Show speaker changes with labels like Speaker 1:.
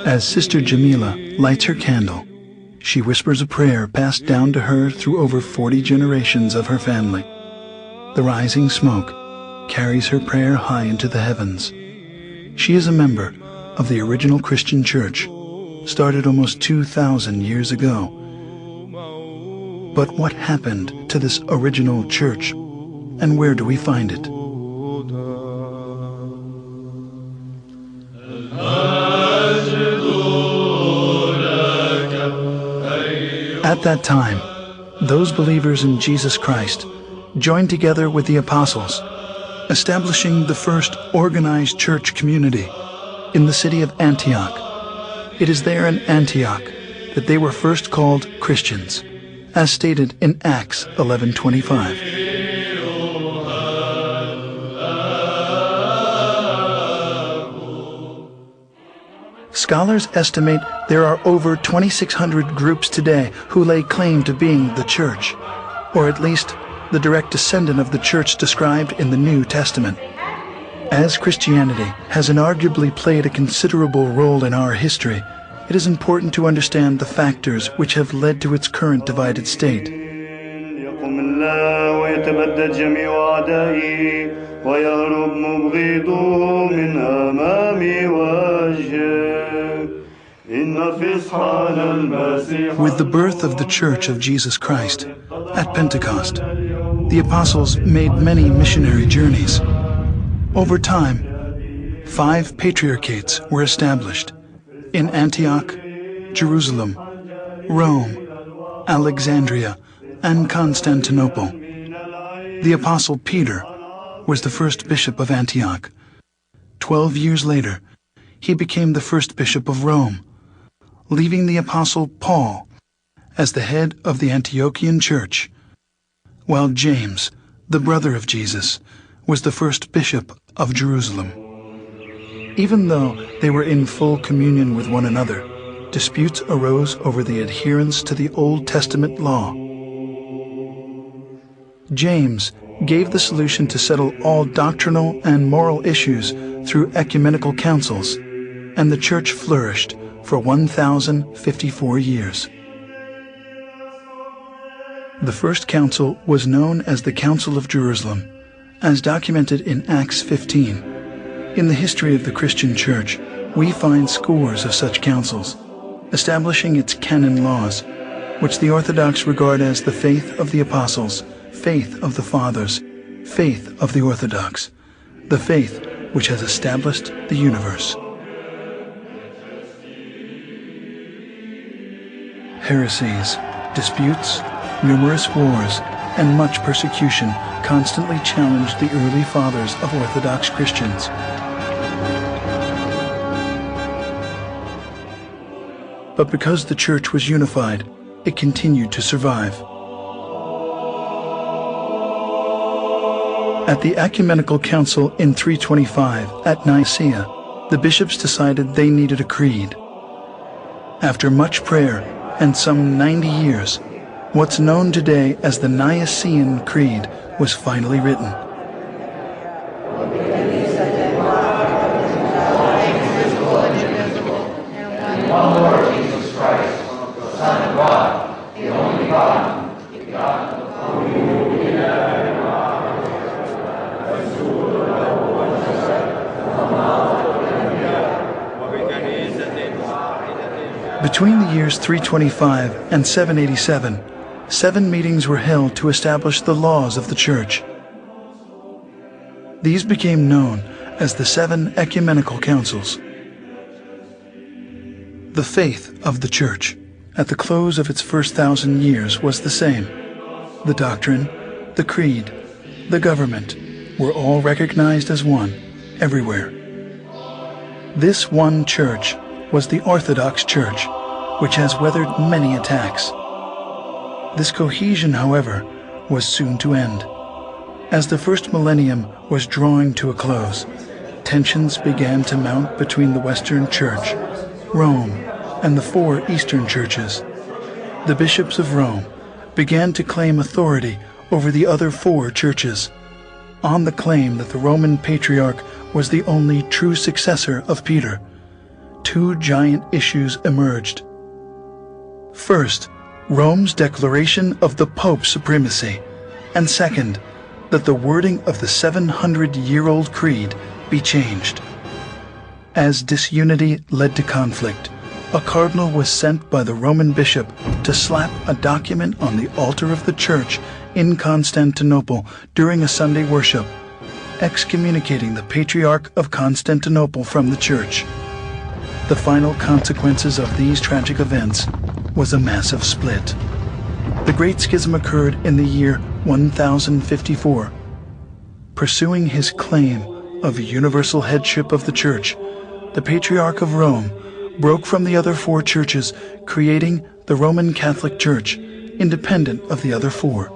Speaker 1: As Sister Jamila lights her candle, she whispers a prayer passed down to her through over 40 generations of her family. The rising smoke carries her prayer high into the heavens. She is a member of the original Christian church, started almost 2,000 years ago. But what happened to this original church, and where do we find it? At that time, those believers in Jesus Christ joined together with the apostles, establishing the first organized church community in the city of Antioch. It is there in Antioch that they were first called Christians, as stated in Acts 11:25. Scholars estimate there are over 2,600 groups today who lay claim to being the church, or at least the direct descendant of the church described in the New Testament. As Christianity has inarguably played a considerable role in our history, it is important to understand the factors which have led to its current divided state. With the birth of the Church of Jesus Christ at Pentecost, the apostles made many missionary journeys. Over time, 5 patriarchates were established in Antioch, Jerusalem, Rome, Alexandria, and Constantinople. The apostle Peter was the first bishop of Antioch. 12 years later, he became the first bishop of Rome, leaving the apostle Paul as the head of the Antiochian church, while James, the brother of Jesus, was the first bishop of Jerusalem. Even though they were in full communion with one another, disputes arose over the adherence to the Old Testament law. James gave the solution to settle all doctrinal and moral issues through ecumenical councils, and the church flourished for 1,054 years. The first council was known as the Council of Jerusalem, as documented in Acts 15. In the history of the Christian Church, we find scores of such councils, establishing its canon laws, which the Orthodox regard as the faith of the apostles, faith of the fathers, faith of the Orthodox, the faith which has established the universe. Heresies, disputes, numerous wars, and much persecution constantly challenged the early fathers of Orthodox Christians. But because the church was unified, it continued to survive. At the Ecumenical Council in 325 at Nicaea, the bishops decided they needed a creed. After much prayer and some 90 years, what's known today as the Nicene Creed was finally written. Between the years 325 and 787, 7 meetings were held to establish the laws of the Church. These became known as the 7 Ecumenical Councils. The faith of the Church at the close of its first 1,000 years was the same. The doctrine, the creed, the government were all recognized as one everywhere. This one church was the Orthodox Church, which has weathered many attacks. This cohesion, however, was soon to end. As the first millennium was drawing to a close, tensions began to mount between the Western Church, Rome, and the 4 Eastern churches. the bishops of Rome began to claim authority over the other 4 churches, on the claim that the Roman Patriarch was the only true successor of Peter. 2 giant issues emerged. First, Rome's declaration of the Pope's supremacy, and second, that the wording of the 700-year-old creed be changed. As disunity led to conflict, a cardinal was sent by the Roman bishop to slap a document on the altar of the church in Constantinople during a Sunday worship, excommunicating the Patriarch of Constantinople from the church. The final consequences of these tragic events was a massive split. The Great Schism occurred in the year 1054. Pursuing his claim of universal headship of the church, the Patriarch of Rome broke from the other 4 churches, creating the Roman Catholic Church, independent of the other 4.